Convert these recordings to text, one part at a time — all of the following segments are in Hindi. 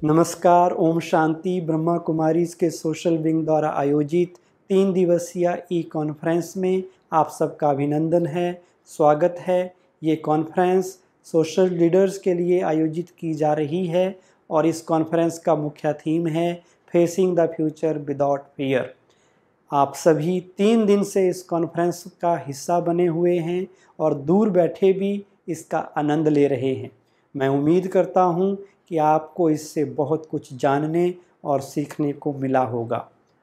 नमस्कार। ओम शांति। ब्रह्मा कुमारीज के सोशल विंग द्वारा आयोजित 3 दिवसीय ई कॉन्फ्रेंस में आप सबका अभिनंदन है, स्वागत है। ये कॉन्फ्रेंस सोशल लीडर्स के लिए आयोजित की जा रही है और इस कॉन्फ्रेंस का मुख्य थीम है facing the future without fear. आप सभी 3 दिन से इस कॉन्फ्रेंस का हिस्सा बने हुए हैं और दूर बैठे भी इसका आनंद ले रहे हैं। मैं उम्मीद करता हूं कि आपको इससे बहुत कुछ जानने और सीखने को मिला होगा।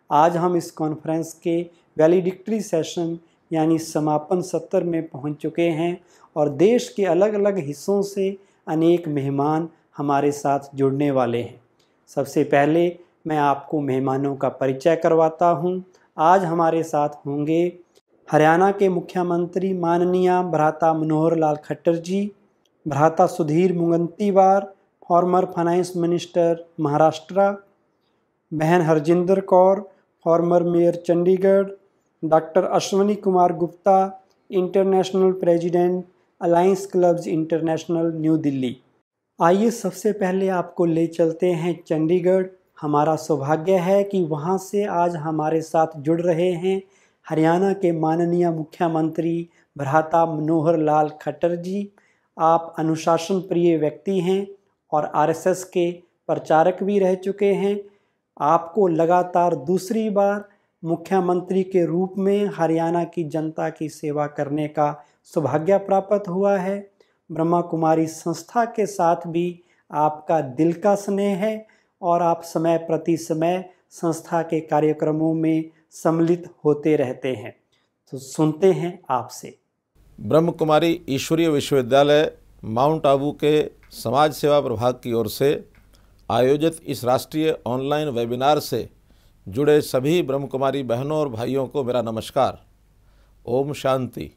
आज हम इस कॉन्फ्रेंस के वैलिडिक्टरी सेशन यानी समापन सत्र में पहुंच चुके हैं और देश के अलग अलग हिस्सों से अनेक मेहमान हमारे साथ जुड़ने वाले हैं। सबसे पहले मैं आपको मेहमानों का परिचय करवाता हूं। आज हमारे साथ होंगे हरियाणा के मुख्यमंत्री माननीय भ्राता मनोहर लाल खट्टर जी, भ्राता Sudhir Mungantiwar, former finance minister Maharashtra, बहन Harjinder Kaur, former mayor Chandigarh, doctor Ashwani Kumar Gupta, international president alliance clubs international new Delhi. आइए सबसे पहले आपको ले चलते हैं चंडीगढ़। हमारा सौभाग्य है कि वहां से आज हमारे साथ जुड़ रहे हैं हरियाणा के माननीय मुख्यमंत्री भ्राता मनोहर लाल खट्टर जी। आप अनुशासन प्रिय व्यक्ति हैं और आरएसएस के प्रचारक भी रह चुके हैं। आपको लगातार दूसरी बार मुख्यमंत्री के रूप में हरियाणा की जनता की सेवा करने का सौभाग्य प्राप्त हुआ है। ब्रह्मा कुमारी संस्था के साथ भी आपका दिल का स्नेह है और आप समय प्रति समय संस्था के कार्यक्रमों में सम्मिलित होते रहते हैं। तो सुनते हैं आपसे। ब्रह्म कुमारी ईश्वरीय विश्वविद्यालय माउंट आबू के समाज सेवा प्रभाग की ओर से आयोजित इस राष्ट्रीय ऑनलाइन वेबिनार से जुड़े सभी ब्रह्म कुमारी बहनों और भाइयों को मेरा नमस्कार। ओम शांति।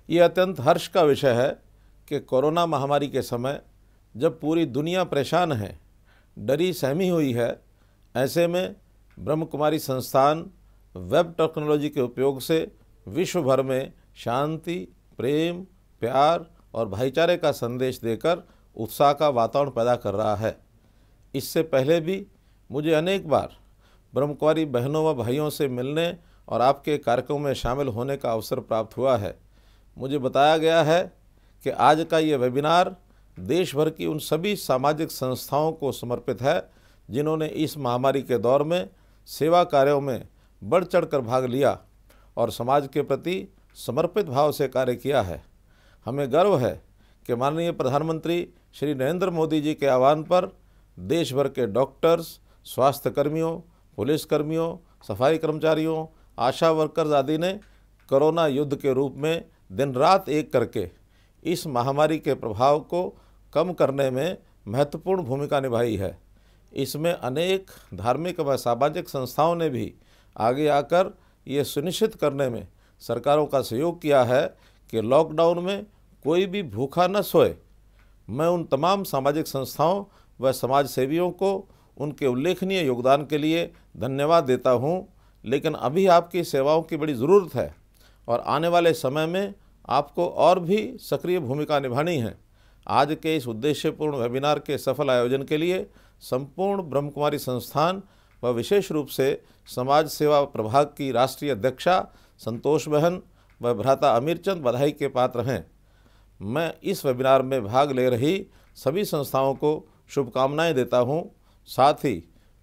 ये अत्यंत हर्ष का विषय है कि कोरोना महामारी के समय जब पूरी दुनिया परेशान है, डरी सहमी हुई है, ऐसे में ब्रह्म कुमारी संस्थान वेब टेक्नोलॉजी के उपयोग से विश्व भर में शांति, प्रेम, प्यार और भाईचारे का संदेश देकर उत्साह का वातावरण पैदा कर रहा है। इससे पहले भी मुझे अनेक बार ब्रह्म कुमारी बहनों व भाइयों से मिलने और आपके कार्यक्रमों में शामिल होने का अवसर प्राप्त हुआ है। मुझे बताया गया है कि आज का ये वेबिनार देश भर की उन सभी सामाजिक संस्थाओं को समर्पित है जिन्होंने इस महामारी के दौर में सेवा कार्यों में बढ़ चढ़कर भाग लिया और समाज के प्रति समर्पित भाव से कार्य किया है। हमें गर्व है कि माननीय प्रधानमंत्री श्री नरेंद्र मोदी जी के आह्वान पर देश भर के डॉक्टर्स, स्वास्थ्य कर्मियों, पुलिसकर्मियों, सफाई कर्मचारियों, आशा वर्कर्स आदि ने कोरोना युद्ध के रूप में दिन रात एक करके इस महामारी के प्रभाव को कम करने में महत्वपूर्ण भूमिका निभाई है। इसमें अनेक धार्मिक व सामाजिक संस्थाओं ने भी आगे आकर ये सुनिश्चित करने में सरकारों का सहयोग किया है कि लॉकडाउन में कोई भी भूखा न सोए। मैं उन तमाम सामाजिक संस्थाओं व समाज सेवियों को उनके उल्लेखनीय योगदान के लिए धन्यवाद देता हूं, लेकिन अभी आपकी सेवाओं की बड़ी ज़रूरत है और आने वाले समय में आपको और भी सक्रिय भूमिका निभानी है। आज के इस उद्देश्यपूर्ण वेबिनार के सफल आयोजन के लिए संपूर्ण ब्रह्म कुमारी संस्थान व विशेष रूप से समाज सेवा प्रभाग की राष्ट्रीय अध्यक्षा संतोष बहन व भ्राता अमीरचंद बधाई के पात्र हैं। मैं इस वेबिनार में भाग ले रही सभी संस्थाओं को शुभकामनाएं देता हूं। साथ ही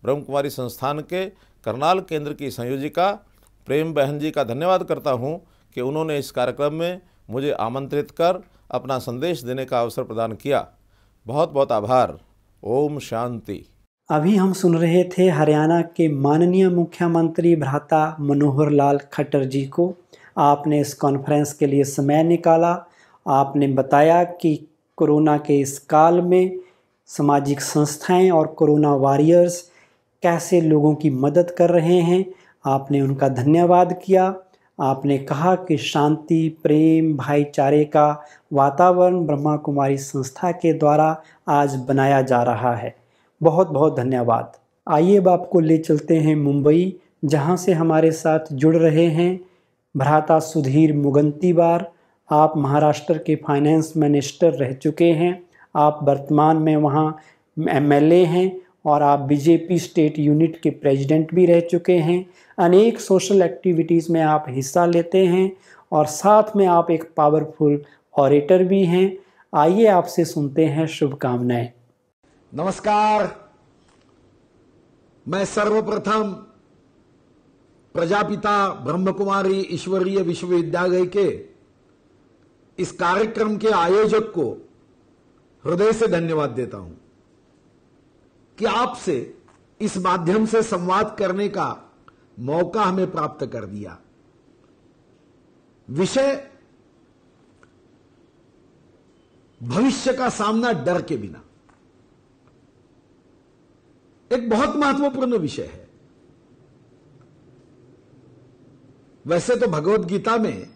ब्रह्म कुमारी संस्थान के करनाल केंद्र की संयोजिका प्रेम बहन जी का धन्यवाद करता हूं कि उन्होंने इस कार्यक्रम में मुझे आमंत्रित कर अपना संदेश देने का अवसर प्रदान किया। बहुत बहुत आभार। ओम शांति। अभी हम सुन रहे थे हरियाणा के माननीय मुख्यमंत्री भ्राता मनोहर लाल खट्टर जी को। आपने इस कॉन्फ्रेंस के लिए समय निकाला। आपने बताया कि कोरोना के इस काल में सामाजिक संस्थाएं और कोरोना वॉरियर्स कैसे लोगों की मदद कर रहे हैं। आपने उनका धन्यवाद किया। आपने कहा कि शांति, प्रेम, भाईचारे का वातावरण ब्रह्मा कुमारी संस्था के द्वारा आज बनाया जा रहा है। बहुत बहुत धन्यवाद। आइए अब आपको ले चलते हैं मुंबई, जहां से हमारे साथ जुड़ रहे हैं भ्राता सुधीर मुंगंतीवार। आप महाराष्ट्र के फाइनेंस मिनिस्टर रह चुके हैं। आप वर्तमान में वहाँ एमएलए हैं और आप बीजेपी स्टेट यूनिट के प्रेसिडेंट भी रह चुके हैं। अनेक सोशल एक्टिविटीज़ में आप हिस्सा लेते हैं और साथ में आप एक पावरफुल ऑरेटर भी हैं। आइए आपसे सुनते हैं शुभकामनाएं। नमस्कार। मैं सर्वप्रथम प्रजापिता ब्रह्मकुमारी ईश्वरीय विश्वविद्यालय के इस कार्यक्रम के आयोजक को हृदय से धन्यवाद देता हूं कि आपसे इस माध्यम से संवाद करने का मौका हमें प्राप्त कर दिया। विषय भविष्य का सामना डर के बिना, एक बहुत महत्वपूर्ण विषय है। वैसे तो भगवत गीता में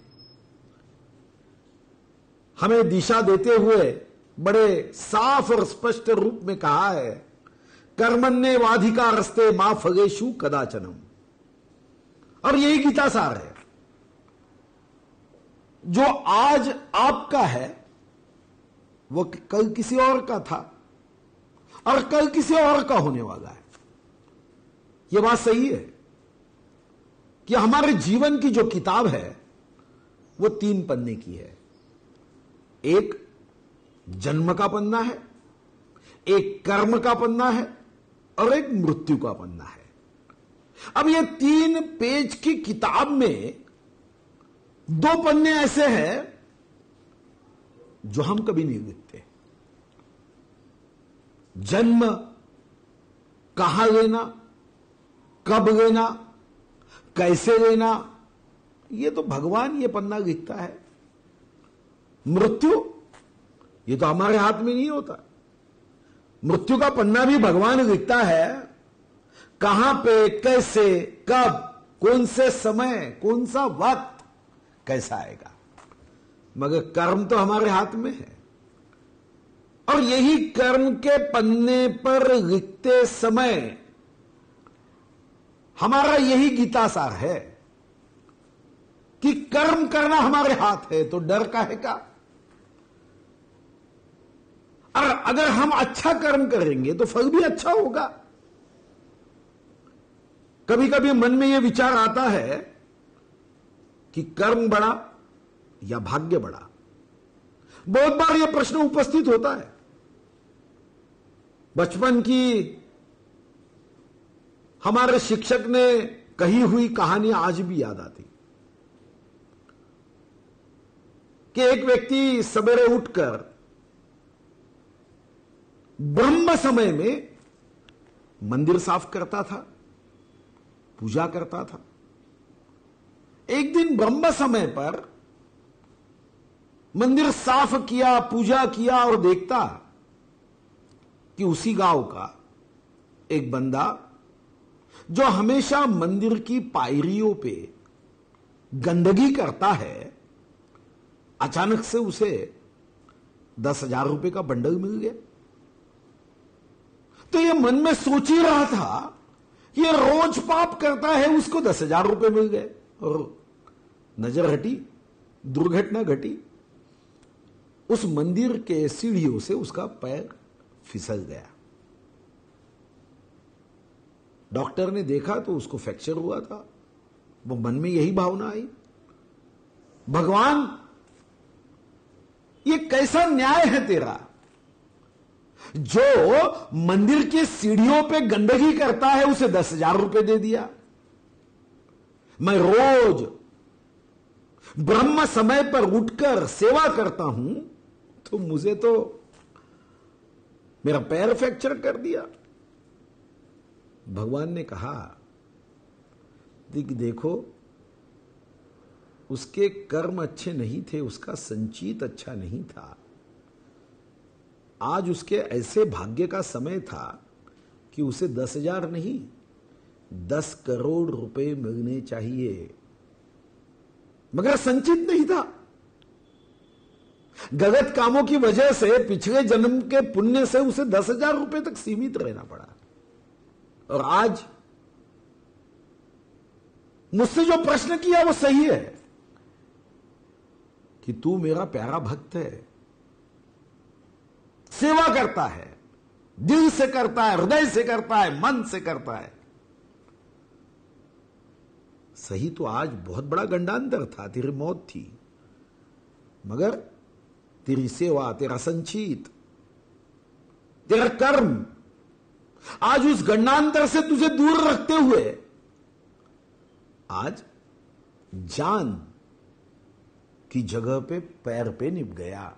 हमें दिशा देते हुए बड़े साफ और स्पष्ट रूप में कहा है, कर्मण्येवाधिकारस्ते मा फलेषु कदाचनम। और यही गीता सार है। जो आज आपका है वो कल किसी और का था और कल किसी और का होने वाला है। यह बात सही है कि हमारे जीवन की जो किताब है वो 3 पन्ने की है। एक जन्म का पन्ना है, एक कर्म का पन्ना है और एक मृत्यु का पन्ना है। अब ये 3 पेज की किताब में 2 पन्ने ऐसे हैं जो हम कभी नहीं लिखते। जन्म कहां लेना, कब लेना, कैसे लेना, ये तो भगवान ये पन्ना लिखता है। मृत्यु ये तो हमारे हाथ में नहीं होता। मृत्यु का पन्ना भी भगवान लिखता है। कहां पे, कैसे, कब, कौन से समय, कौन सा वक्त, कैसा आएगा। मगर कर्म तो हमारे हाथ में है। और यही कर्म के पन्ने पर लिखते समय हमारा यही गीता सार है कि कर्म करना हमारे हाथ है, तो डर काहे का। और अगर हम अच्छा कर्म करेंगे तो फल भी अच्छा होगा। कभी कभी मन में यह विचार आता है कि कर्म बड़ा या भाग्य बड़ा। बहुत बार यह प्रश्न उपस्थित होता है। बचपन की हमारे शिक्षक ने कही हुई कहानी आज भी याद आती कि एक व्यक्ति सवेरे उठकर ब्रह्म समय में मंदिर साफ करता था, पूजा करता था। एक दिन ब्रह्म समय पर मंदिर साफ किया, पूजा किया और देखता कि उसी गांव का एक बंदा जो हमेशा मंदिर की पायरियों पे गंदगी करता है, अचानक से उसे 10,000 रुपए का बंडल मिल गया। तो यह मन में सोच ही रहा था, यह रोज पाप करता है, उसको 10,000 रुपए मिल गए। और नजर हटी, दुर्घटना घटी। उस मंदिर के सीढ़ियों से उसका पैर फिसल गया। डॉक्टर ने देखा तो उसको फ्रैक्चर हुआ था। वो मन में यही भावना आई, भगवान ये कैसा न्याय है तेरा, जो मंदिर की सीढ़ियों पे गंदगी करता है उसे 10,000 रुपए दे दिया। मैं रोज ब्रह्म समय पर उठकर सेवा करता हूं तो मुझे तो मेरा पैर फ्रैक्चर कर दिया। भगवान ने कहा कि देखो, उसके कर्म अच्छे नहीं थे, उसका संचित अच्छा नहीं था। आज उसके ऐसे भाग्य का समय था कि उसे 10,000 नहीं 10 करोड़ रुपए मिलने चाहिए, मगर संचित नहीं था। गलत कामों की वजह से पिछले जन्म के पुण्य से उसे 10,000 रुपए तक सीमित रहना पड़ा। और आज मुझसे जो प्रश्न किया वो सही है कि तू मेरा प्यारा भक्त है, सेवा करता है, दिल से करता है, हृदय से करता है, मन से करता है। सही तो आज बहुत बड़ा गंडांतर था, तेरी मौत थी, मगर तेरी सेवा, तेरा संचित, तेरा कर्म आज उस गंडांतर से तुझे दूर रखते हुए आज जान की जगह पे पैर पे निभ गया।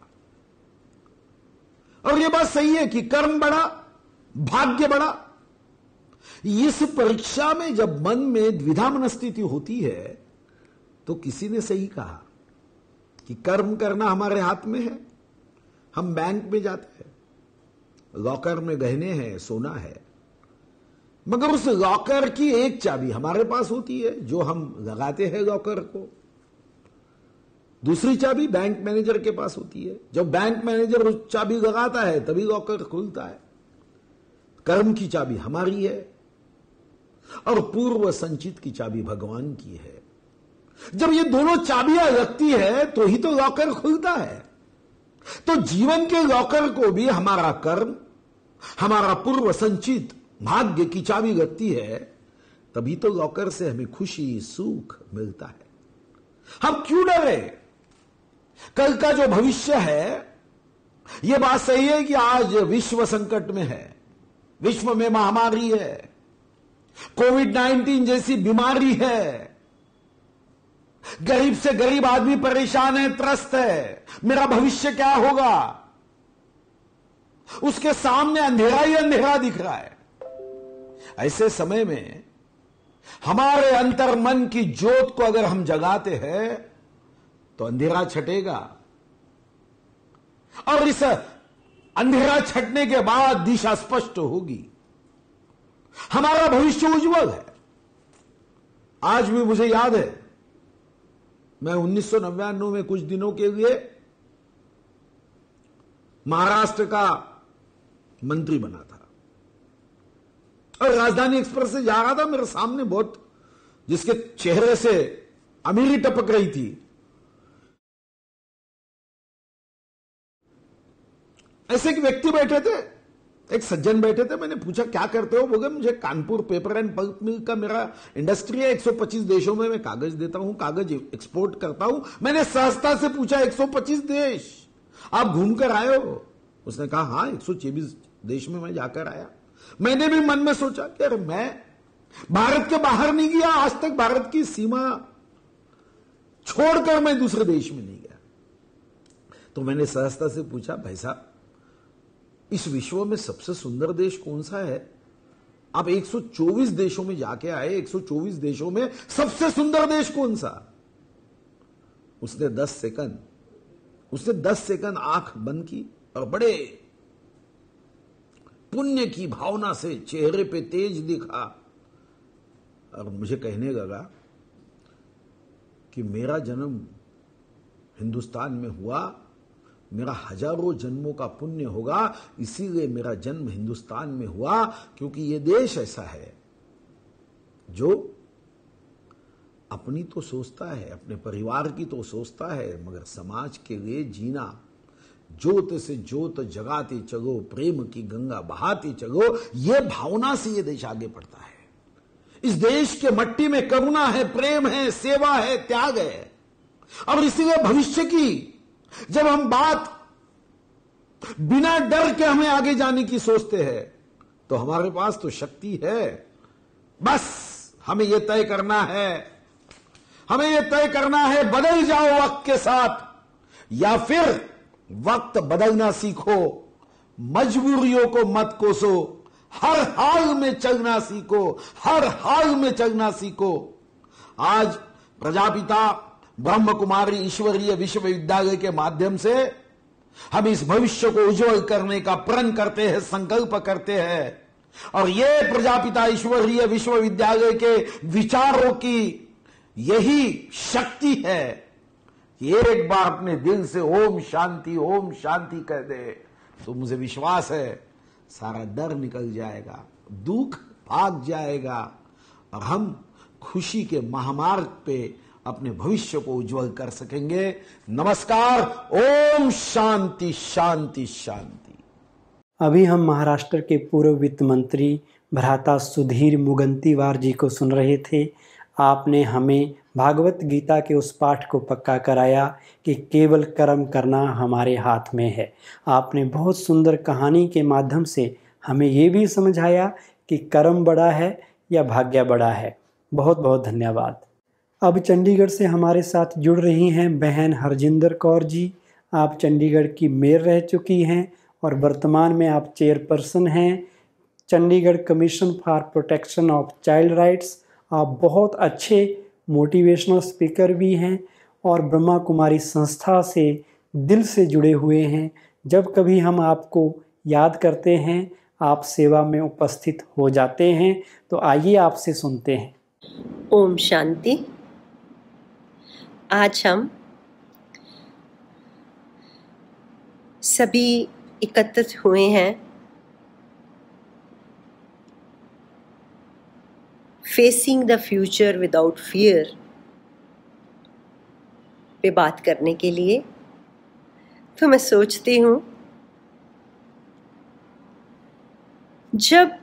और यह बात सही है कि कर्म बड़ा, भाग्य बड़ा। इस परीक्षा में जब मन में द्विधा मनस्थिति होती है तो किसी ने सही कहा कि कर्म करना हमारे हाथ में है। हम बैंक में जाते हैं, लॉकर में गहने हैं, सोना है, मगर उस लॉकर की एक चाबी हमारे पास होती है जो हम लगाते हैं लॉकर को, दूसरी चाबी बैंक मैनेजर के पास होती है। जब बैंक मैनेजर उस चाबी लगाता है तभी लॉकर खुलता है। कर्म की चाबी हमारी है और पूर्व संचित की चाबी भगवान की है। जब ये दोनों चाबियां लगती है तो ही तो लॉकर खुलता है। तो जीवन के लॉकर को भी हमारा कर्म, हमारा पूर्व संचित भाग्य की चाबी लगती है, तभी तो लॉकर से हमें खुशी, सुख मिलता है। हम क्यों डरे? कल का जो भविष्य है, यह बात सही है कि आज विश्व संकट में है, विश्व में महामारी है, कोविड-19 जैसी बीमारी है, गरीब से गरीब आदमी परेशान है, त्रस्त है। मेरा भविष्य क्या होगा? उसके सामने अंधेरा ही अंधेरा दिख रहा है। ऐसे समय में हमारे अंतर मन की ज्योत को अगर हम जगाते हैं तो अंधेरा छटेगा, और इस अंधेरा छटने के बाद दिशा स्पष्ट होगी। हमारा भविष्य उज्जवल है। आज भी मुझे याद है, मैं 1999 में कुछ दिनों के लिए महाराष्ट्र का मंत्री बना था और राजधानी एक्सप्रेस से जा रहा था। मेरे सामने बहुत, जिसके चेहरे से अमीरी टपक रही थी, ऐसे एक व्यक्ति बैठे थे, एक सज्जन बैठे थे। मैंने पूछा क्या करते हो? बोले मुझे Kanpur paper and pulp mill का मेरा इंडस्ट्री है, 125 देशों में मैं कागज देता हूं, कागज एक्सपोर्ट करता हूं। मैंने सहजता से पूछा 125 देश आप घूमकर आए हो? उसने कहा हाँ, 124 देश में मैं जाकर आया। मैंने भी मन में सोचा कि अरे मैं भारत के बाहर नहीं गया आज तक, भारत की सीमा छोड़कर मैं दूसरे देश में नहीं गया। तो मैंने सहजता से पूछा भाई साहब, इस विश्व में सबसे सुंदर देश कौन सा है? आप 124 देशों में जाके आए, 124 देशों में सबसे सुंदर देश कौन सा? उसने 10 सेकंड आंख बंद की और बड़े पुण्य की भावना से चेहरे पे तेज दिखा और मुझे कहने लगा कि मेरा जन्म हिंदुस्तान में हुआ, मेरा हजारों जन्मों का पुण्य होगा, इसीलिए मेरा जन्म हिंदुस्तान में हुआ, क्योंकि यह देश ऐसा है जो अपनी तो सोचता है, अपने परिवार की तो सोचता है, मगर समाज के लिए जीना, जोत से जोत जगाते चलो, प्रेम की गंगा बहाते चलो, यह भावना से यह देश आगे बढ़ता है। इस देश के मट्टी में करुणा है, प्रेम है, सेवा है, त्याग है। और इसीलिए भविष्य की जब हम बात बिना डर के हमें आगे जाने की सोचते हैं तो हमारे पास तो शक्ति है। बस हमें यह तय करना है, बदल जाओ वक्त के साथ, या फिर वक्त बदलना सीखो, मजबूरियों को मत कोसो, हर हाल में चलना सीखो। आज प्रजापिता ब्रह्म कुमारी ईश्वरीय विश्वविद्यालय के माध्यम से हम इस भविष्य को उज्जवल करने का प्रण करते हैं, संकल्प करते हैं। और ये प्रजापिता ईश्वरीय विश्वविद्यालय के विचारों की यही शक्ति है कि एक बार अपने दिल से ओम शांति कह दे तो मुझे विश्वास है सारा डर निकल जाएगा, दुख भाग जाएगा और हम खुशी के महामार्ग पे अपने भविष्य को उज्जवल कर सकेंगे। नमस्कार। ओम शांति शांति शांति। अभी हम महाराष्ट्र के पूर्व वित्त मंत्री भ्राता सुधीर मुगंतीवार जी को सुन रहे थे। आपने हमें भागवत गीता के उस पाठ को पक्का कराया कि केवल कर्म करना हमारे हाथ में है। आपने बहुत सुंदर कहानी के माध्यम से हमें ये भी समझाया कि कर्म बड़ा है या भाग्य बड़ा है। बहुत बहुत धन्यवाद। अब चंडीगढ़ से हमारे साथ जुड़ रही हैं बहन हरजिंदर कौर जी। आप चंडीगढ़ की मेयर रह चुकी हैं और वर्तमान में आप चेयरपर्सन हैं Chandigarh commission for protection of child rights. आप बहुत अच्छे मोटिवेशनल स्पीकर भी हैं और ब्रह्मा कुमारी संस्था से दिल से जुड़े हुए हैं। जब कभी हम आपको याद करते हैं आप सेवा में उपस्थित हो जाते हैं। तो आइए आपसे सुनते हैं। ओम शांति। आज हम सभी एकत्रित हुए हैं facing the future without fear पे बात करने के लिए। तो मैं सोचती हूँ जब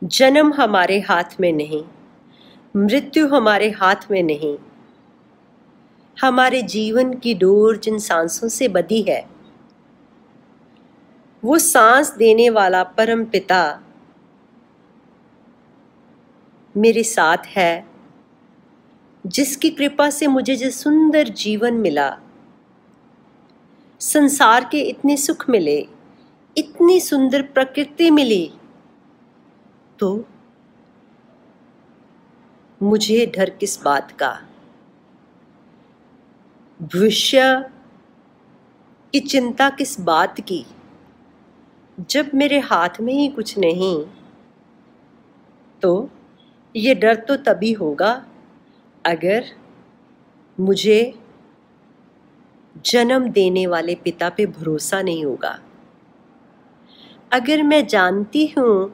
जन्म हमारे हाथ में नहीं, मृत्यु हमारे हाथ में नहीं, हमारे जीवन की डोर जिन सांसों से बंधी है, वो सांस देने वाला परम पिता मेरे साथ है, जिसकी कृपा से मुझे जो सुंदर जीवन मिला, संसार के इतने सुख मिले, इतनी सुंदर प्रकृति मिली, तो मुझे डर किस बात का। भविष्य की चिंता किस बात की, जब मेरे हाथ में ही कुछ नहीं। तो ये डर तो तभी होगा अगर मुझे जन्म देने वाले पिता पे भरोसा नहीं होगा। अगर मैं जानती हूँ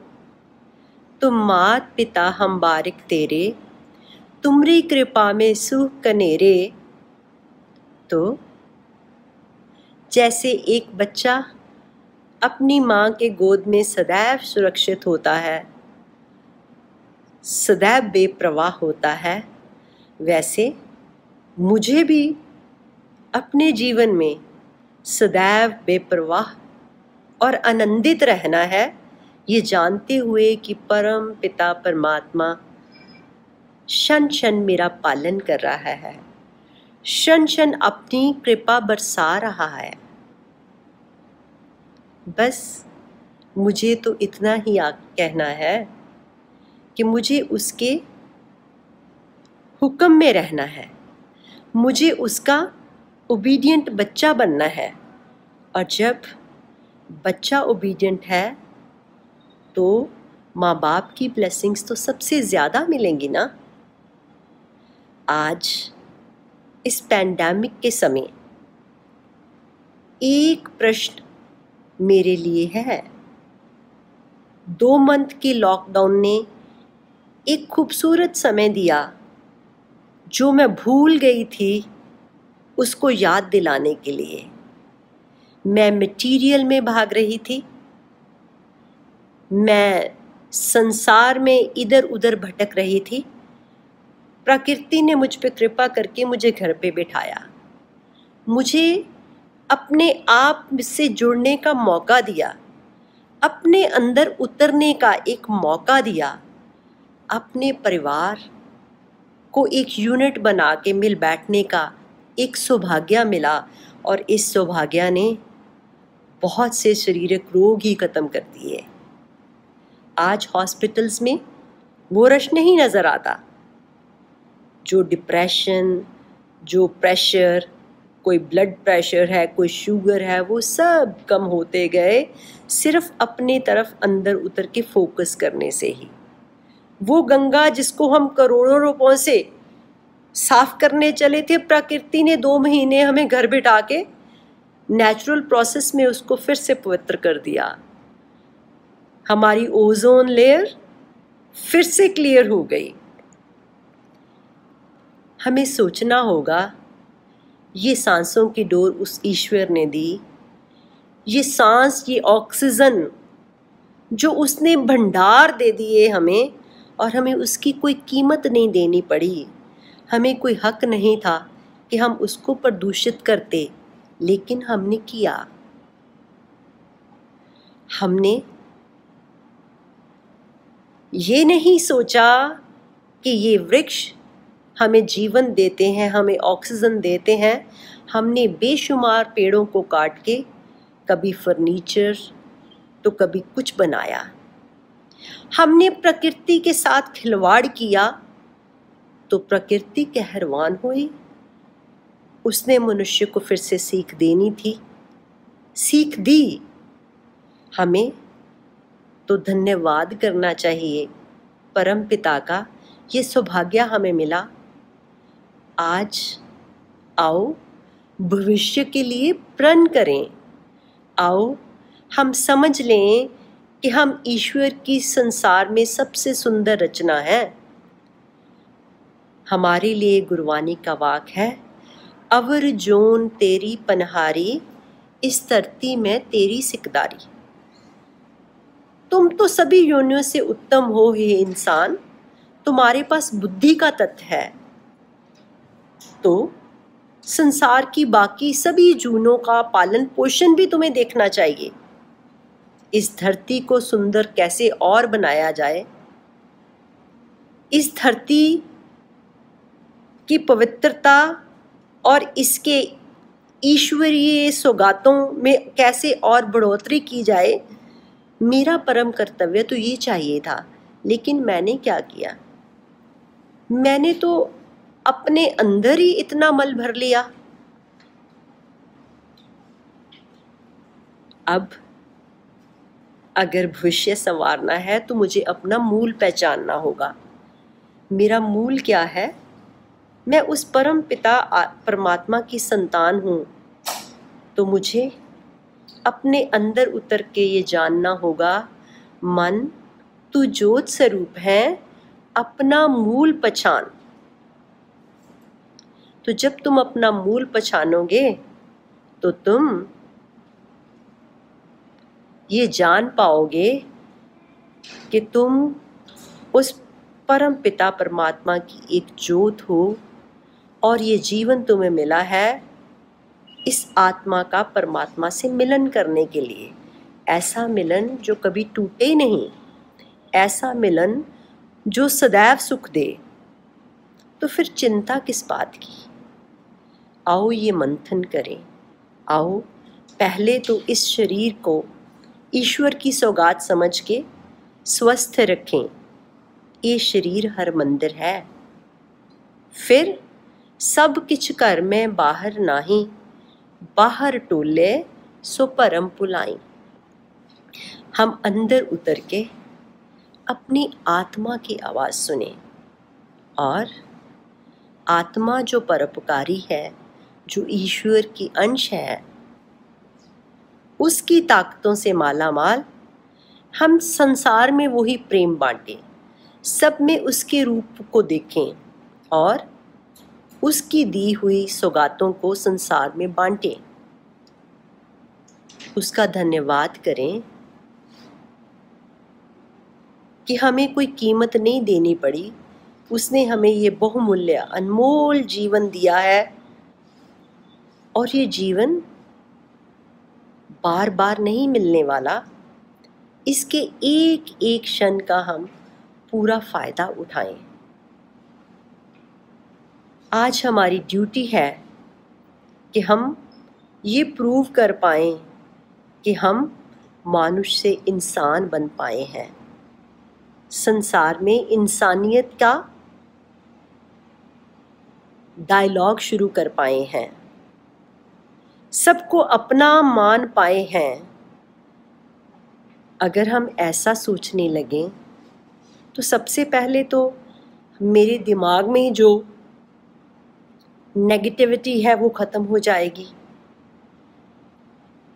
तो मात पिता हम बारिक तेरे, तुमरी कृपा में सुख कनेरे। तो जैसे एक बच्चा अपनी माँ के गोद में सदैव सुरक्षित होता है, सदैव बेप्रवाह होता है, वैसे मुझे भी अपने जीवन में सदैव बेप्रवाह और आनंदित रहना है, ये जानते हुए कि परम पिता परमात्मा क्षण क्षण मेरा पालन कर रहा है, क्षण क्षण अपनी कृपा बरसा रहा है। बस मुझे तो इतना ही कहना है कि मुझे उसके हुक्म में रहना है, मुझे उसका ओबीडिएंट बच्चा बनना है। और जब बच्चा ओबीडिएंट है तो माँ बाप की ब्लेसिंग्स तो सबसे ज़्यादा मिलेंगी ना। आज इस पैंडेमिक के समय एक प्रश्न मेरे लिए है। 2 मंथ की लॉकडाउन ने एक खूबसूरत समय दिया जो मैं भूल गई थी, उसको याद दिलाने के लिए। मैं मटीरियल में भाग रही थी, मैं संसार में इधर उधर भटक रही थी। प्रकृति ने मुझ पे कृपा करके मुझे घर पे बिठाया, मुझे अपने आप से जुड़ने का मौका दिया, अपने अंदर उतरने का एक मौका दिया, अपने परिवार को एक यूनिट बना के मिल बैठने का एक सौभाग्य मिला। और इस सौभाग्य ने बहुत से शारीरिक रोग ही ख़त्म कर दिए। आज हॉस्पिटल्स में वो रश नहीं नज़र आता। जो डिप्रेशन, जो प्रेशर, कोई ब्लड प्रेशर है, कोई शुगर है, वो सब कम होते गए सिर्फ अपने तरफ अंदर उतर के फोकस करने से ही। वो गंगा जिसको हम करोड़ों रुपयों से साफ करने चले थे, प्रकृति ने 2 महीने हमें घर बिठा के नेचुरल प्रोसेस में उसको फिर से पवित्र कर दिया। हमारी ओजोन लेयर फिर से क्लियर हो गई। हमें सोचना होगा, ये सांसों की डोर उस ईश्वर ने दी, ये सांस, ये ऑक्सीजन जो उसने भंडार दे दिए हमें, और हमें उसकी कोई कीमत नहीं देनी पड़ी। हमें कोई हक नहीं था कि हम उसको प्रदूषित करते, लेकिन हमने किया। हमने ये नहीं सोचा कि ये वृक्ष हमें जीवन देते हैं, हमें ऑक्सीजन देते हैं। हमने बेशुमार पेड़ों को काट के कभी फर्नीचर तो कभी कुछ बनाया। हमने प्रकृति के साथ खिलवाड़ किया तो प्रकृति कहरवान हुई। उसने मनुष्य को फिर से सीख देनी थी, सीख दी। हमें तो धन्यवाद करना चाहिए परम पिता का, ये सौभाग्य हमें मिला। आज आओ भविष्य के लिए प्रण करें। आओ हम समझ लें कि हम ईश्वर की संसार में सबसे सुंदर रचना है। हमारे लिए गुरबानी का वाक है, अवर जोन तेरी पनहारी, इस धरती में तेरी सिकदारी। तुम तो सभी योनियों से उत्तम हो हे इंसान, तुम्हारे पास बुद्धि का तत्व है, तो संसार की बाकी सभी जूनों का पालन पोषण भी तुम्हें देखना चाहिए। इस धरती को सुंदर कैसे और बनाया जाए, इस धरती की पवित्रता और इसके ईश्वरीय सौगातों में कैसे और बढ़ोतरी की जाए, मेरा परम कर्तव्य तो ये चाहिए था। लेकिन मैंने क्या किया? मैंने तो अपने अंदर ही इतना मल भर लिया। अब अगर भविष्य संवारना है तो मुझे अपना मूल पहचानना होगा। मेरा मूल क्या है? मैं उस परम पिता परमात्मा की संतान हूँ, तो मुझे अपने अंदर उतर के ये जानना होगा, मन तू ज्योत स्वरूप है, अपना मूल पहचान। तो जब तुम अपना मूल पहचानोगे तो तुम ये जान पाओगे कि तुम उस परम पिता परमात्मा की एक ज्योत हो, और ये जीवन तुम्हें मिला है इस आत्मा का परमात्मा से मिलन करने के लिए। ऐसा मिलन जो कभी टूटे नहीं, ऐसा मिलन जो सदैव सुख दे। तो फिर चिंता किस बात की? आओ ये मंथन करें। आओ पहले तो इस शरीर को ईश्वर की सौगात समझ के स्वस्थ रखें। ये शरीर हर मंदिर है। फिर सब किछ घर में बाहर नाही, बाहर टोले सो परम पुलाई। हम अंदर उतर के अपनी आत्मा की आवाज़ सुने, और आत्मा जो परोपकारी है, जो ईश्वर की अंश है, उसकी ताकतों से माला माल हम संसार में वही प्रेम बांटें, सब में उसके रूप को देखें और उसकी दी हुई सौगातों को संसार में बांटें। उसका धन्यवाद करें कि हमें कोई कीमत नहीं देनी पड़ी। उसने हमें ये बहुमूल्य अनमोल जीवन दिया है, और ये जीवन बार बार नहीं मिलने वाला। इसके एक एक क्षण का हम पूरा फ़ायदा उठाएं। आज हमारी ड्यूटी है कि हम ये प्रूव कर पाएं कि हम मानुष से इंसान बन पाए हैं, संसार में इंसानियत का डायलॉग शुरू कर पाए हैं, सबको अपना मान पाए हैं। अगर हम ऐसा सोचने लगें तो सबसे पहले तो मेरे दिमाग में जो नेगेटिविटी है वो ख़त्म हो जाएगी।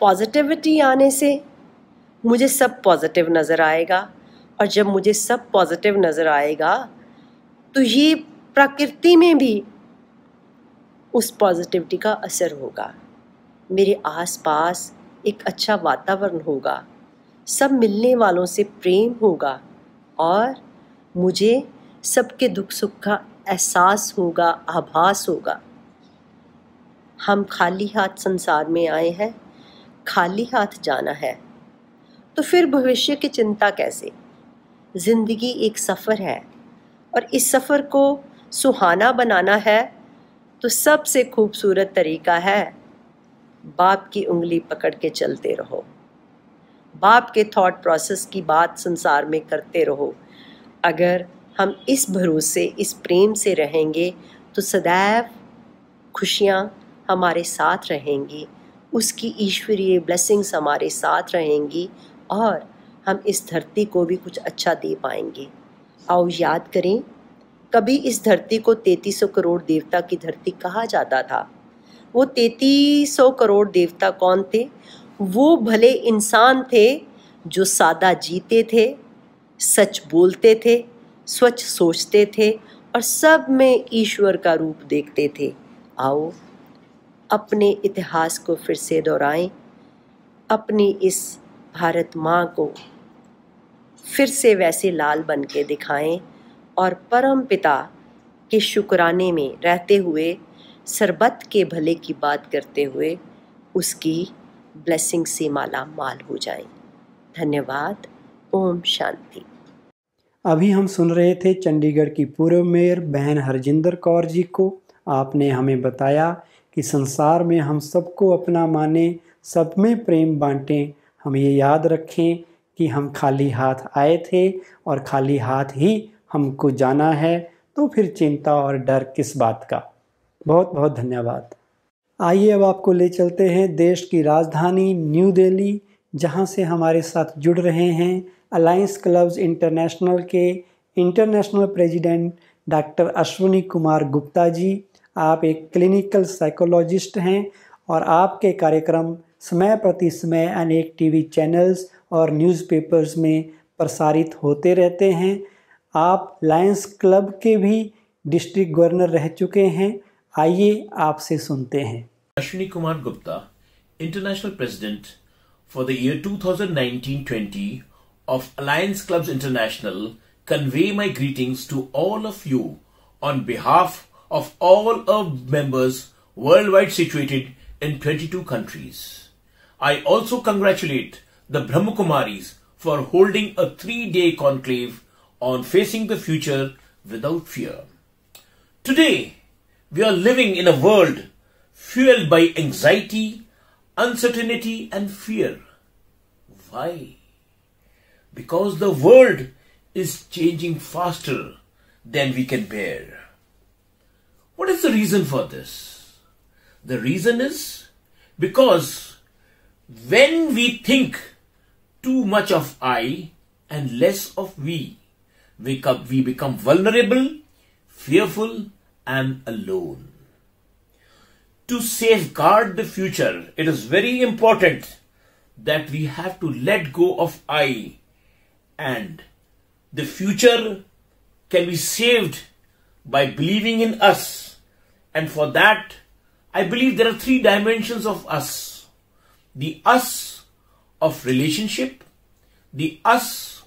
पॉजिटिविटी आने से मुझे सब पॉजिटिव नज़र आएगा, और जब मुझे सब पॉजिटिव नज़र आएगा तो ये प्रकृति में भी उस पॉजिटिविटी का असर होगा। मेरे आसपास एक अच्छा वातावरण होगा, सब मिलने वालों से प्रेम होगा और मुझे सबके दुख सुख का एहसास होगा, आभास होगा। हम खाली हाथ संसार में आए हैं, खाली हाथ जाना है, तो फिर भविष्य की चिंता कैसे? जिंदगी एक सफ़र है और इस सफ़र को सुहाना बनाना है तो सबसे खूबसूरत तरीका है बाप की उंगली पकड़ के चलते रहो, बाप के थॉट प्रोसेस की बात संसार में करते रहो। अगर हम इस भरोसे, इस प्रेम से रहेंगे तो सदैव खुशियाँ हमारे साथ रहेंगी, उसकी ईश्वरीय ब्लेसिंग्स हमारे साथ रहेंगी और हम इस धरती को भी कुछ अच्छा दे पाएंगे। आओ याद करें, कभी इस धरती को 3300 करोड़ देवता की धरती कहा जाता था। वो 3300 करोड़ देवता कौन थे? वो भले इंसान थे जो सादा जीते थे, सच बोलते थे, स्वच्छ सोचते थे और सब में ईश्वर का रूप देखते थे। आओ अपने इतिहास को फिर से दोहराएं, अपनी इस भारत माँ को फिर से वैसे लाल बन के दिखाएं और परम पिता के शुक्राने में रहते हुए, सरबत के भले की बात करते हुए उसकी ब्लेसिंग से माला माल हो जाएं। धन्यवाद। ओम शांति। अभी हम सुन रहे थे चंडीगढ़ की पूर्व मेयर बहन हरजिंदर कौर जी को। आपने हमें बताया कि संसार में हम सबको अपना माने, सब में प्रेम बांटें। हम ये याद रखें कि हम खाली हाथ आए थे और खाली हाथ ही हमको जाना है, तो फिर चिंता और डर किस बात का। बहुत बहुत धन्यवाद। आइए अब आपको ले चलते हैं देश की राजधानी न्यू दिल्ली, जहां से हमारे साथ जुड़ रहे हैं अलायंस क्लब्स इंटरनेशनल के international president doctor Ashwini Kumar Gupta ji. आप एक क्लिनिकल साइकोलॉजिस्ट हैं और आपके कार्यक्रम समय प्रति समय अनेक टीवी चैनल्स और न्यूज़पेपर्स में प्रसारित होते रहते हैं। आप लायंस क्लब के भी डिस्ट्रिक्ट गवर्नर रह चुके हैं। आइए आपसे सुनते हैं। Ashwini Kumar Gupta, International President for the year 2019-20 of Alliance Clubs International, convey my greetings to all of you on behalf of all our members worldwide situated in 22 countries. I also congratulate the Brahma Kumaris for holding a 3-day conclave on facing the future without fear. Today, we are living in a world fueled by anxiety, uncertainty and fear. Why? Because the world is changing faster than we can bear. What is the reason for this? The reason is because when we think too much of I and less of we become vulnerable, fearful and alone. To safeguard the future, it is very important that we have to let go of I, and the future can be saved by believing in us. And for that, I believe there are 3 dimensions of us. The us of relationship, the us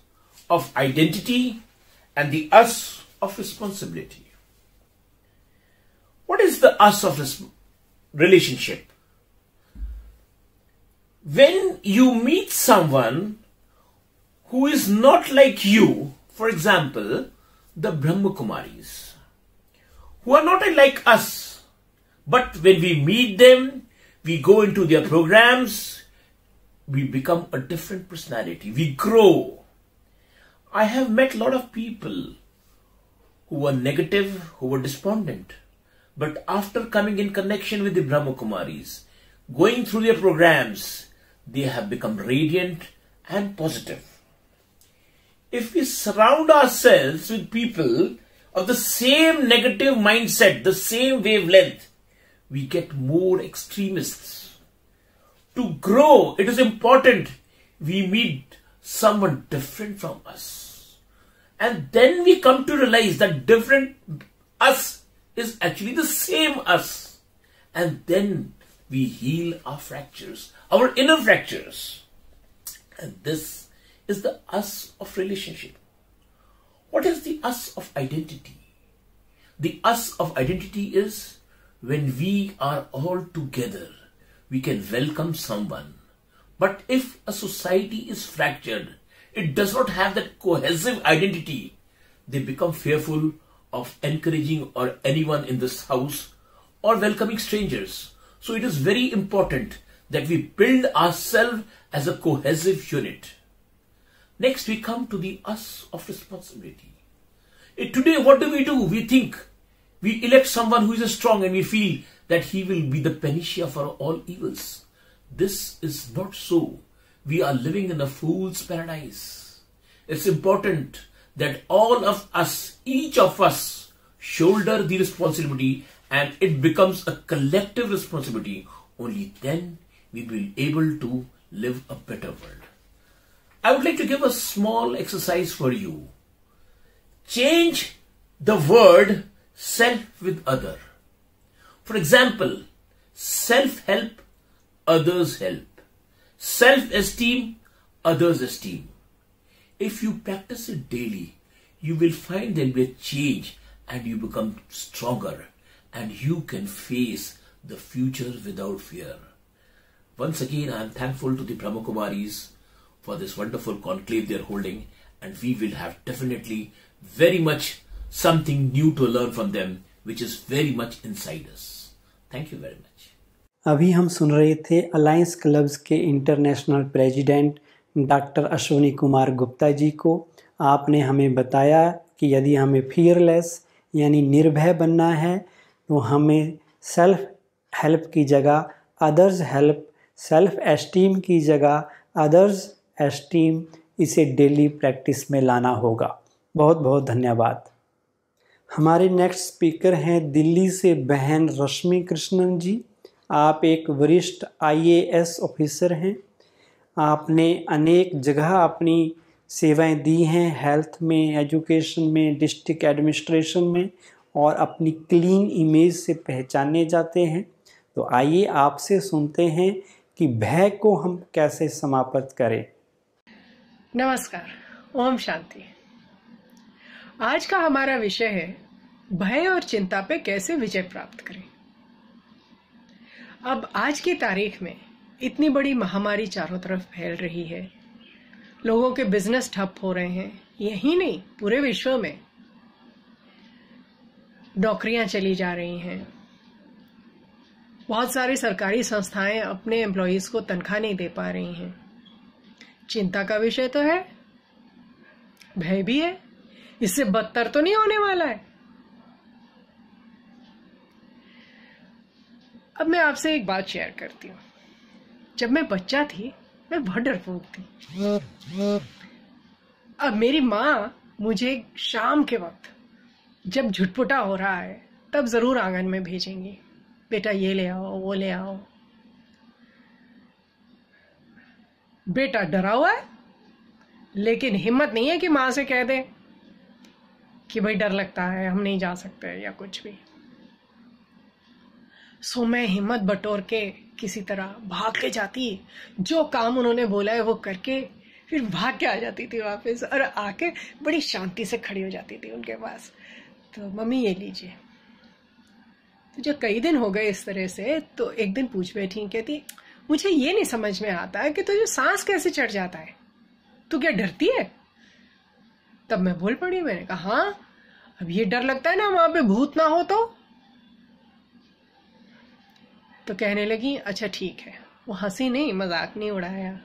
of identity, and the us of responsibility. What is the us of relationship? When you meet someone who is not like you, for example, the Brahma Kumaris, who are not like us, but when we meet them, we go into their programs, we become a different personality, we grow. I have met a lot of people who were negative, who were despondent. But after coming in connection with the Brahma Kumaris, going through their programs, they have become radiant and positive. If we surround ourselves with people of the same negative mindset, the same wavelength, we get more extremists. To grow, it is important we meet someone different from us. And then we come to realize that different us is actually the same us. And then we heal our fractures, our inner fractures. And this is the us of relationship. What is the us of identity? The us of identity is when we are all together, we can welcome someone. But if a society is fractured, it does not have that cohesive identity, they become fearful of encouraging or anyone in this house or welcoming strangers. So it is very important that we build ourselves as a cohesive unit. Next, we come to the us of responsibility. Today, what do? We think we elect someone who is strong and we feel that he will be the panacea for all evils. This is not so. We are living in a fool's paradise. It's important that all of us, each of us, shoulder the responsibility and it becomes a collective responsibility. Only then we will be able to live a better world. I would like to give a small exercise for you. Change the word self with other. For example, self-help, others help. Self-esteem, others esteem. If you practice it daily, you will find there will be a change and you become stronger and you can face the future without fear. Once again, I am thankful to the Brahma Kumaris for this wonderful conclave they are holding, and we will have definitely very much something new to learn from them, which is very much inside us. Thank you very much. अभी हम सुन रहे थे अलायंस क्लब्स के international president doctor Ashwini Kumar Gupta ji को। आपने हमें बताया कि यदि हमें फियरलेस यानी निर्भय बनना है तो हमें सेल्फ हेल्प की जगह अदर्स हेल्प, सेल्फ एस्टीम की जगह अदर्स एस्टीम, इसे डेली प्रैक्टिस में लाना होगा। बहुत बहुत धन्यवाद। हमारे नेक्स्ट स्पीकर हैं दिल्ली से बहन रश्मि कृष्णन जी। आप एक वरिष्ठ IAS ऑफिसर हैं। आपने अनेक जगह अपनी सेवाएं दी हैं, हेल्थ में, एजुकेशन में, डिस्ट्रिक्ट एडमिनिस्ट्रेशन में, और अपनी क्लीन इमेज से पहचाने जाते हैं। तो आइए आपसे सुनते हैं कि भय को हम कैसे समाप्त करें। नमस्कार, ओम शांति। आज का हमारा विषय है भय और चिंता पे कैसे विजय प्राप्त करें। अब आज की तारीख में इतनी बड़ी महामारी चारों तरफ फैल रही है, लोगों के बिजनेस ठप हो रहे हैं, यही नहीं पूरे विश्व में नौकरियां चली जा रही हैं, बहुत सारी सरकारी संस्थाएं अपने एम्प्लॉयज को तनख्वाह नहीं दे पा रही हैं। चिंता का विषय तो है, भय भी है, इससे बदतर तो नहीं होने वाला है। अब मैं आपसे एक बात शेयर करती हूँ। जब मैं बच्चा थी मैं बहुत डरपोक थी। अब मेरी माँ मुझे शाम के वक्त जब झुटपुटा हो रहा है तब जरूर आंगन में भेजेंगी, बेटा ये ले आओ, वो ले आओ। बेटा डरा हुआ है लेकिन हिम्मत नहीं है कि माँ से कह दे कि भाई डर लगता है, हम नहीं जा सकते या कुछ भी। सो मैं हिम्मत बटोर के किसी तरह भाग के जाती, जो काम उन्होंने बोला है वो करके फिर भाग के आ जाती थी वापस, और आके बड़ी शांति से खड़ी हो जाती थी उनके पास। तो मम्मी ये लीजिए। तो जब कई दिन हो गए इस तरह से, तो एक दिन पूछ बैठी, कहती मुझे ये नहीं समझ में आता है कि तुझे सांस कैसे चढ़ जाता है, तू क्या डरती है? तब मैं बोल पड़ी, मैंने कहा हाँ, अब ये डर लगता है ना वहां पे भूत ना हो तो कहने लगी अच्छा ठीक है। वो हंसी नहीं, मजाक नहीं उड़ाया,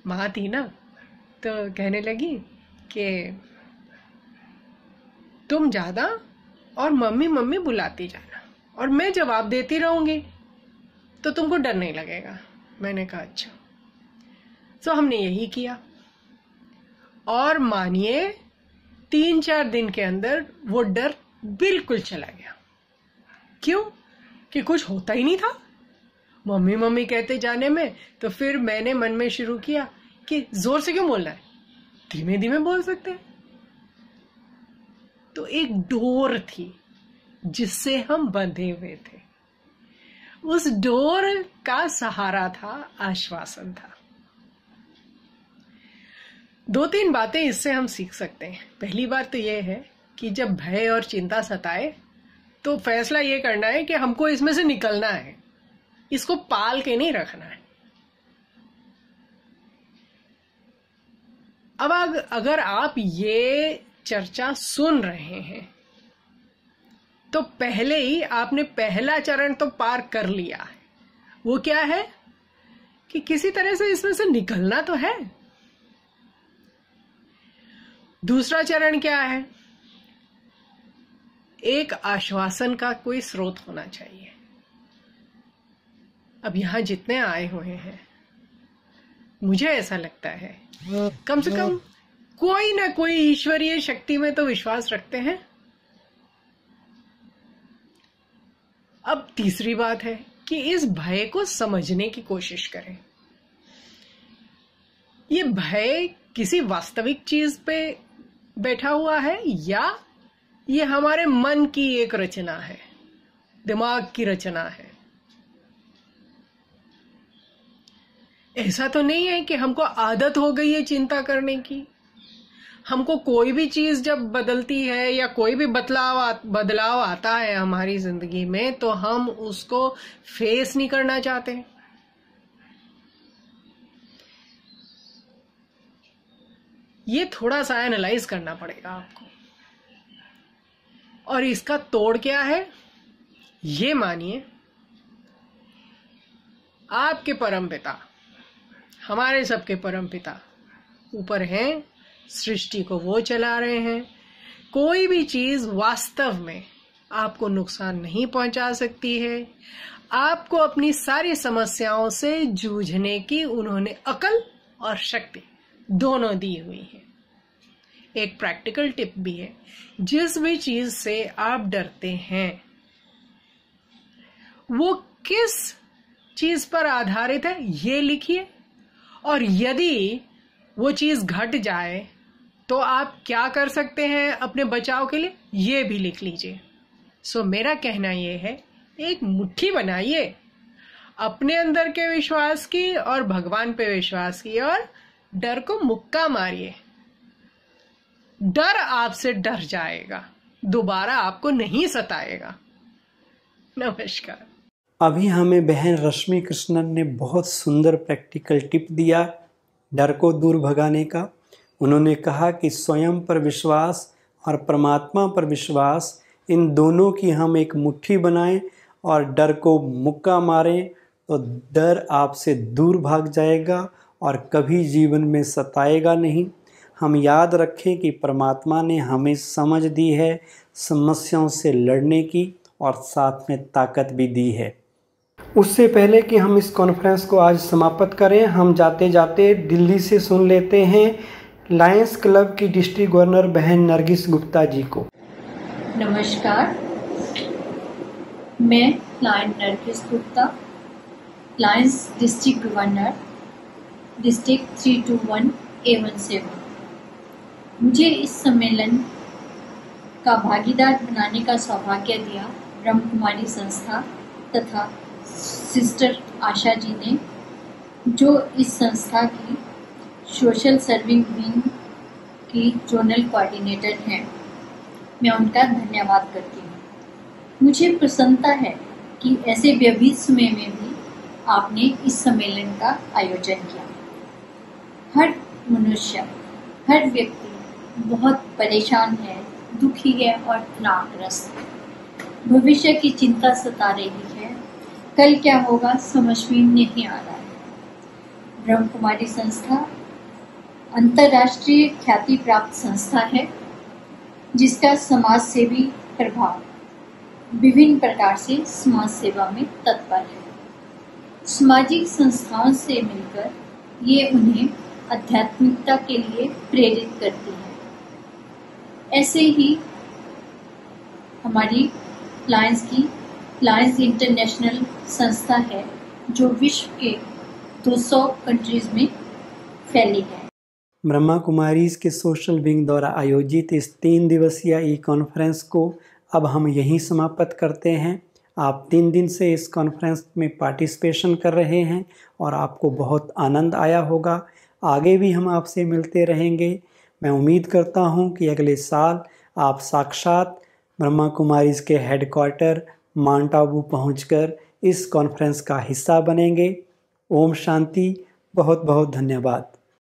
माँ थी ना। तो कहने लगी कि तुम ज्यादा और मम्मी मम्मी बुलाती जाना और मैं जवाब देती रहूंगी तो तुमको डर नहीं लगेगा। मैंने कहा अच्छा। तो हमने यही किया और मानिए 3-4 दिन के अंदर वो डर बिल्कुल चला गया। क्यों? कि कुछ होता ही नहीं था मम्मी मम्मी कहते जाने में। तो फिर मैंने मन में शुरू किया कि जोर से क्यों बोलना है, धीमे धीमे बोल सकते हैं। तो एक डोर थी जिससे हम बंधे हुए थे, उस डोर का सहारा था, आश्वासन था। 2-3 बातें इससे हम सीख सकते हैं। पहली बात तो यह है कि जब भय और चिंता सताए तो फैसला ये करना है कि हमको इसमें से निकलना है, इसको पाल के नहीं रखना है। अब अगर आप ये चर्चा सुन रहे हैं तो पहले ही आपने पहला चरण तो पार कर लिया है। वो क्या है कि किसी तरह से इसमें से निकलना तो है। दूसरा चरण क्या है? एक आश्वासन का कोई स्रोत होना चाहिए। अब यहां जितने आए हुए हैं, मुझे ऐसा लगता है कम से कम कोई ना कोई ईश्वरीय शक्ति में तो विश्वास रखते हैं। अब तीसरी बात है कि इस भय को समझने की कोशिश करें। ये भय किसी वास्तविक चीज पे बैठा हुआ है या ये हमारे मन की एक रचना है, दिमाग की रचना है। ऐसा तो नहीं है कि हमको आदत हो गई है चिंता करने की। हमको कोई भी चीज जब बदलती है या कोई भी बदलाव आता है हमारी जिंदगी में तो हम उसको फेस नहीं करना चाहते। ये थोड़ा सा एनालाइज करना पड़ेगा आपको। और इसका तोड़ क्या है? ये मानिए आपके परमपिता, हमारे सबके परमपिता ऊपर हैं, सृष्टि को वो चला रहे हैं। कोई भी चीज वास्तव में आपको नुकसान नहीं पहुंचा सकती है। आपको अपनी सारी समस्याओं से जूझने की उन्होंने अकल और शक्ति दोनों दी हुई है। एक प्रैक्टिकल टिप भी है, जिस भी चीज से आप डरते हैं वो किस चीज पर आधारित है ये लिखिए, और यदि वो चीज घट जाए तो आप क्या कर सकते हैं अपने बचाव के लिए, ये भी लिख लीजिए। सो मेरा कहना ये है, एक मुट्ठी बनाइए अपने अंदर के विश्वास की और भगवान पे विश्वास की, और डर को मुक्का मारिए। डर आपसे डर जाएगा, दोबारा आपको नहीं सताएगा। नमस्कार। अभी हमें बहन रश्मि कृष्णन ने बहुत सुंदर प्रैक्टिकल टिप दिया डर को दूर भगाने का। उन्होंने कहा कि स्वयं पर विश्वास और परमात्मा पर विश्वास, इन दोनों की हम एक मुट्ठी बनाएं और डर को मुक्का मारें तो डर आपसे दूर भाग जाएगा और कभी जीवन में सताएगा नहीं। हम याद रखें कि परमात्मा ने हमें समझ दी है समस्याओं से लड़ने की और साथ में ताकत भी दी है। उससे पहले कि हम इस कॉन्फ्रेंस को आज समाप्त करें, हम जाते जाते दिल्ली से सुन लेते हैं लायंस क्लब की डिस्ट्रिक्ट गवर्नर बहन नरगिस गुप्ता जी को। नमस्कार, मैं lion Nargis Gupta, Lions district governor, district 321 A17। मुझे इस सम्मेलन का भागीदार बनाने का सौभाग्य दिया ब्रह्म कुमारी संस्था तथा सिस्टर आशा जी ने, जो इस संस्था की सोशल सर्विंग विंग की जोनल कोऑर्डिनेटर हैं। मैं उनका धन्यवाद करती हूँ। मुझे प्रसन्नता है कि ऐसे व्यवहित समय में भी आपने इस सम्मेलन का आयोजन किया। हर मनुष्य, हर व्यक्ति बहुत परेशान है, दुखी है और तनावग्रस्त है। भविष्य की चिंता सता रही है, कल क्या होगा समझ में नहीं आ रहा है। ब्रह्म कुमारी संस्था अंतर्राष्ट्रीय ख्याति प्राप्त संस्था है, जिसका समाज सेवी प्रभाव विभिन्न प्रकार से समाज सेवा में तत्पर है। सामाजिक संस्थाओं से मिलकर ये उन्हें आध्यात्मिकता के लिए प्रेरित करती है। ऐसे ही हमारी लायंस इंटरनेशनल संस्था है, जो विश्व के 200 कंट्रीज में फैली है। ब्रह्मा कुमारीज के सोशल विंग द्वारा आयोजित इस 3 दिवसीय ई कॉन्फ्रेंस को अब हम यहीं समाप्त करते हैं। आप 3 दिन से इस कॉन्फ्रेंस में पार्टिसिपेशन कर रहे हैं और आपको बहुत आनंद आया होगा। आगे भी हम आपसे मिलते रहेंगे। मैं उम्मीद करता हूं कि अगले साल आप साक्षात ब्रह्मा कुमारीज के हेडक्वार्टर माउंट आबू पहुंचकर इस कॉन्फ्रेंस का हिस्सा बनेंगे। ओम शांति। बहुत बहुत धन्यवाद।